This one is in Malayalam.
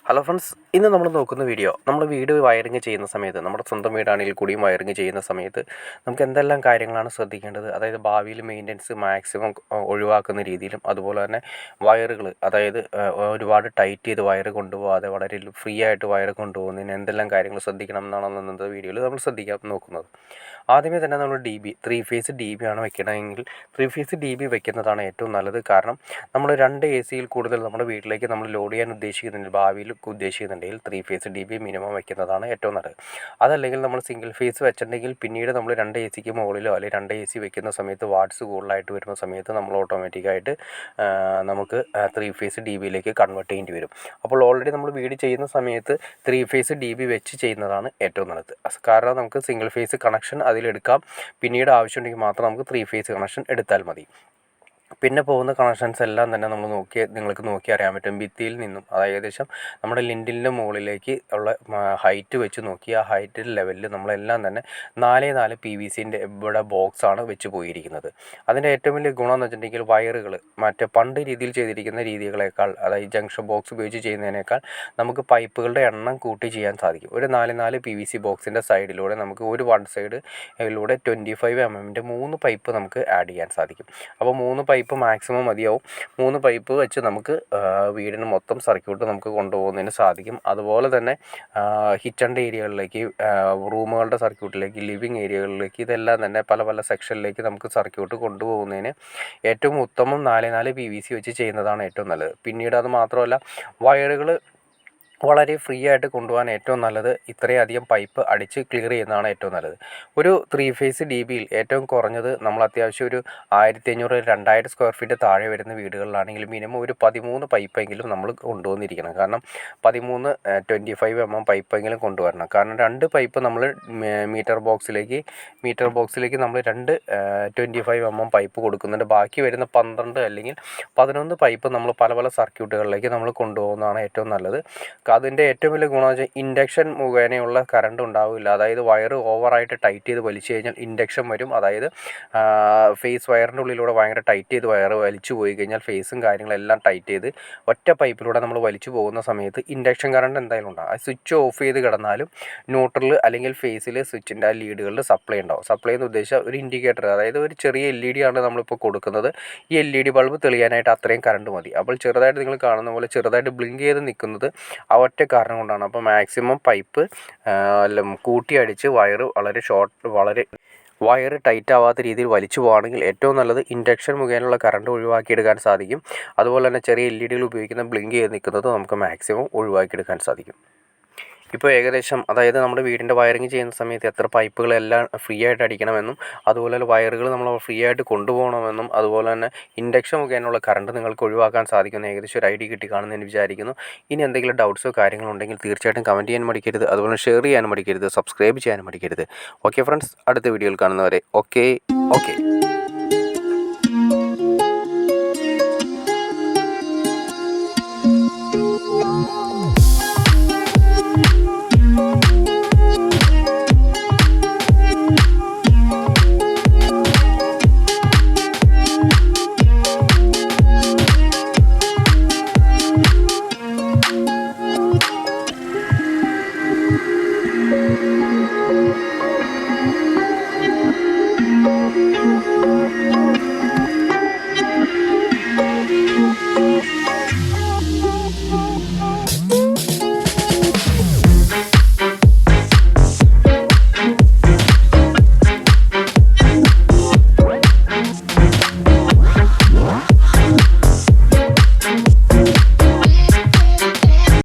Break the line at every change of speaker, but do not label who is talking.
ഹലോ ഫ്രണ്ട്സ്, ഇന്ന് നമ്മൾ നോക്കുന്ന വീഡിയോ നമ്മൾ വീട് വയറിങ് ചെയ്യുന്ന സമയത്ത്, നമ്മുടെ സ്വന്തം വീടാണെങ്കിൽ കൂടിയും വയറിങ് ചെയ്യുന്ന സമയത്ത് നമുക്ക് എന്തെല്ലാം കാര്യങ്ങളാണ് ശ്രദ്ധിക്കേണ്ടത്. അതായത് ഭാവിയിൽ മെയിൻ്റനൻസ് മാക്സിമം ഒഴിവാക്കുന്ന രീതിയിലും, അതുപോലെ തന്നെ വയറുകൾ അതായത് ഒരുപാട് ടൈറ്റ് ചെയ്ത് വയർ കൊണ്ടുപോകാതെ വളരെ ഫ്രീ ആയിട്ട് വയർ കൊണ്ടുപോകുന്നതിന് എന്തെല്ലാം കാര്യങ്ങൾ ശ്രദ്ധിക്കണം എന്നാണ് ഇന്നത്തെ വീഡിയോയിൽ നമ്മൾ ശ്രദ്ധിക്കാൻ നോക്കുന്നത്. ആദ്യമേ തന്നെ നമ്മൾ ത്രീ ഫേസ് DB ആണ് വെക്കണമെങ്കിൽ ത്രീ ഫേസ് DB വെക്കുന്നതാണ് ഏറ്റവും നല്ലത്. കാരണം നമ്മൾ 2 AC കൂടുതൽ നമ്മുടെ വീട്ടിലേക്ക് നമ്മൾ ലോഡ് ചെയ്യാൻ ഉദ്ദേശിക്കുന്നുണ്ട്, ഭാവിയിൽ ഉദ്ദേശിക്കുന്നുണ്ടെങ്കിൽ ത്രീ ഫേസ് DB മിനിമം വെക്കുന്നതാണ് ഏറ്റവും നല്ലത്. അതല്ലെങ്കിൽ നമ്മൾ സിംഗിൾ ഫേസ് വെച്ചിട്ടുണ്ടെങ്കിൽ പിന്നീട് നമ്മൾ 2 AC മുകളിലോ അല്ലെങ്കിൽ 2 AC വെക്കുന്ന സമയത്ത് വാട്ട്സ് കൂടുതലായിട്ട് വരുന്ന സമയത്ത് നമ്മൾ ഓട്ടോമാറ്റിക്കായിട്ട് നമുക്ക് ത്രീ ഫേസ് DBയിലേക്ക് കൺവേർട്ട് ചെയ്യേണ്ടി വരും. അപ്പോൾ ഓൾറെഡി നമ്മൾ വീട് ചെയ്യുന്ന സമയത്ത് ത്രീ ഫേസ് DB വെച്ച് ചെയ്യുന്നതാണ് ഏറ്റവും നല്ലത്. കാരണം നമുക്ക് സിംഗിൾ ഫേസ് കണക്ഷൻ അതിലെടുക്കാം, പിന്നീട് ആവശ്യമുണ്ടെങ്കിൽ മാത്രം നമുക്ക് ത്രീ ഫേസ് കണക്ഷൻ എടുത്താൽ മതി. പിന്നെ പോകുന്ന കണക്ഷൻസ് എല്ലാം തന്നെ നമ്മൾ നിങ്ങൾക്ക് നോക്കി അറിയാൻ പറ്റും. ഭിത്തിയിൽ നിന്നും ഏകദേശം നമ്മുടെ ലിൻഡിലിൻ്റെ മുകളിലേക്ക് ഉള്ള ഹൈറ്റ് വെച്ച് നോക്കി ആ ഹൈറ്റ് ലെവലിൽ നമ്മളെല്ലാം തന്നെ 4x4 PVCൻ്റെ ഇവിടെ ബോക്സാണ് വെച്ച് പോയിരിക്കുന്നത്. അതിൻ്റെ ഏറ്റവും വലിയ ഗുണം എന്ന് വെച്ചിട്ടുണ്ടെങ്കിൽ വയറുകൾ മറ്റേ പണ്ട് രീതിയിൽ ചെയ്തിരിക്കുന്ന രീതികളേക്കാൾ, അതായത് ജംഗ്ഷൻ ബോക്സ് ഉപയോഗിച്ച് ചെയ്യുന്നതിനേക്കാൾ നമുക്ക് പൈപ്പുകളുടെ എണ്ണം കൂട്ടി ചെയ്യാൻ സാധിക്കും. ഒരു 4x4 PVC ബോക്സിൻ്റെ സൈഡിലൂടെ നമുക്ക് ഒരു വൺ സൈഡിലൂടെ 25 mm 3 പൈപ്പ് നമുക്ക് ആഡ് ചെയ്യാൻ സാധിക്കും. അപ്പോൾ 3 പൈപ്പ് മാക്സിമം മതിയാവും. 3 പൈപ്പ് വെച്ച് നമുക്ക് വീടിന് മൊത്തം സർക്യൂട്ട് നമുക്ക് കൊണ്ടുപോകുന്നതിന് സാധിക്കും. അതുപോലെ തന്നെ കിച്ചണിൻ്റെ ഏരിയകളിലേക്ക്, റൂമുകളുടെ സർക്യൂട്ടിലേക്ക്, ലിവിങ് ഏരിയകളിലേക്ക്, ഇതെല്ലാം തന്നെ പല പല സെക്ഷനിലേക്ക് നമുക്ക് സർക്യൂട്ട് കൊണ്ടുപോകുന്നതിന് ഏറ്റവും ഉത്തമം 4x4 PVC വെച്ച് ചെയ്യുന്നതാണ് ഏറ്റവും നല്ലത്. പിന്നീട് അത് മാത്രമല്ല, വയറുകൾ വളരെ ഫ്രീ ആയിട്ട് കൊണ്ടുപോകാൻ ഏറ്റവും നല്ലത് ഇത്രയധികം പൈപ്പ് അടിച്ച് ക്ലിയർ ചെയ്യുന്നതാണ് ഏറ്റവും നല്ലത്. ഒരു ത്രീ ഫേസ് DBയിൽ ഏറ്റവും കുറഞ്ഞത് നമ്മൾ അത്യാവശ്യം ഒരു 1500-2000 സ്ക്വയർ ഫീറ്റ് താഴെ വരുന്ന വീടുകളിലാണെങ്കിൽ മിനിമം ഒരു 13 പൈപ്പെങ്കിലും നമ്മൾ കൊണ്ടുവന്നിരിക്കണം. കാരണം 13 25 mm പൈപ്പെങ്കിലും കൊണ്ടുവരണം. കാരണം 2 പൈപ്പ് നമ്മൾ മീറ്റർ ബോക്സിലേക്ക് നമ്മൾ 2 25 mm പൈപ്പ് കൊടുക്കുന്നുണ്ട്. ബാക്കി വരുന്ന 12 അല്ലെങ്കിൽ 11 പൈപ്പ് നമ്മൾ പല പല സർക്യൂട്ടുകളിലേക്ക് നമ്മൾ കൊണ്ടുപോകുന്നതാണ് ഏറ്റവും നല്ലത്. അതിൻ്റെ ഏറ്റവും വലിയ ഗുണമെന്ന് വെച്ചാൽ ഇൻഡക്ഷൻ മുഖേനയുള്ള കറണ്ട് ഉണ്ടാവില്ല. അതായത് വയർ ഓവറായിട്ട് ടൈറ്റ് ചെയ്ത് വലിച്ചു കഴിഞ്ഞാൽ ഇൻഡക്ഷൻ വരും. അതായത് ഫേസ് വയറിൻ്റെ ഉള്ളിലൂടെ ഭയങ്കര ടൈറ്റ് ചെയ്ത് വയർ വലിച്ചു പോയി കഴിഞ്ഞാൽ ഫേസും കാര്യങ്ങളെല്ലാം ടൈറ്റ് ചെയ്ത് ഒറ്റ പൈപ്പിലൂടെ നമ്മൾ വലിച്ചു പോകുന്ന സമയത്ത് ഇൻഡക്ഷൻ കറണ്ട് എന്തായാലും ഉണ്ടാകും. ആ സ്വിച്ച് ഓഫ് ചെയ്ത് കിടന്നാലും ന്യൂട്രൽ അല്ലെങ്കിൽ ഫേസിൽ സ്വിച്ചിൻ്റെ ആ ലീഡുകളിൽ സപ്ലൈ ഉണ്ടാവും. സപ്ലൈ എന്ന് ഉദ്ദേശിച്ചാൽ ഒരു ഇൻഡിക്കേറ്റർ, അതായത് ഒരു ചെറിയ LED ആണ് നമ്മളിപ്പോൾ കൊടുക്കുന്നത്. ഈ LED ബൾബ് തെളിയാനായിട്ട് അത്രയും കറണ്ട് മതി. അപ്പോൾ ചെറുതായിട്ട് നിങ്ങൾ കാണുന്ന പോലെ ചെറുതായിട്ട് ബ്ലിങ്ക് ചെയ്ത് നിൽക്കുന്നത് ഒറ്റ കാരണം കൊണ്ടാണ്. അപ്പോൾ മാക്സിമം പൈപ്പ് കൂട്ടിയടിച്ച് വയർ ടൈറ്റ് ആവാത്ത രീതിയിൽ വലിച്ചു പോകുകയാണെങ്കിൽ ഏറ്റവും നല്ലത് ഇൻഡക്ഷൻ മുഖേനയുള്ള കറണ്ട് ഒഴിവാക്കിയെടുക്കാൻ സാധിക്കും. അതുപോലെ തന്നെ ചെറിയ LED ഉപയോഗിക്കുന്ന ബ്ലിങ്ക് ചെയ്ത് നിൽക്കുന്നത് നമുക്ക് മാക്സിമം ഒഴിവാക്കിയെടുക്കാൻ സാധിക്കും. ഇപ്പോൾ ഏകദേശം, അതായത് നമ്മുടെ വീടിൻ്റെ വയറിങ് ചെയ്യുന്ന സമയത്ത് എത്ര പൈപ്പുകളെല്ലാം ഫ്രീ ആയിട്ട് അടിക്കണമെന്നും, അതുപോലെ തന്നെ വയറുകൾ നമ്മൾ ഫ്രീ ആയിട്ട് കൊണ്ടുപോകണമെന്നും, അതുപോലെ തന്നെ ഇൻഡക്ഷൻ മുഖേനയുള്ള കറണ്ട് നിങ്ങൾക്ക് ഒഴിവാക്കാൻ സാധിക്കുന്ന ഏകദേശം ഒരു ഐഡിയ കിട്ടി കാണുമെന്ന് വിചാരിക്കുന്നു. ഇനി എന്തെങ്കിലും ഡൗട്ട്സോ കാര്യങ്ങളോ ഉണ്ടെങ്കിൽ തീർച്ചയായിട്ടും കമൻറ്റ് ചെയ്യാൻ മടിക്കരുത്. അതുപോലെ ഷെയർ ചെയ്യാനും മടിക്കരുത്, സബ്സ്ക്രൈബ് ചെയ്യാനും മടിക്കരുത്. ഓക്കെ ഫ്രണ്ട്സ്, അടുത്ത വീഡിയോയിൽ കാണുന്നവരെ ഓക്കെ.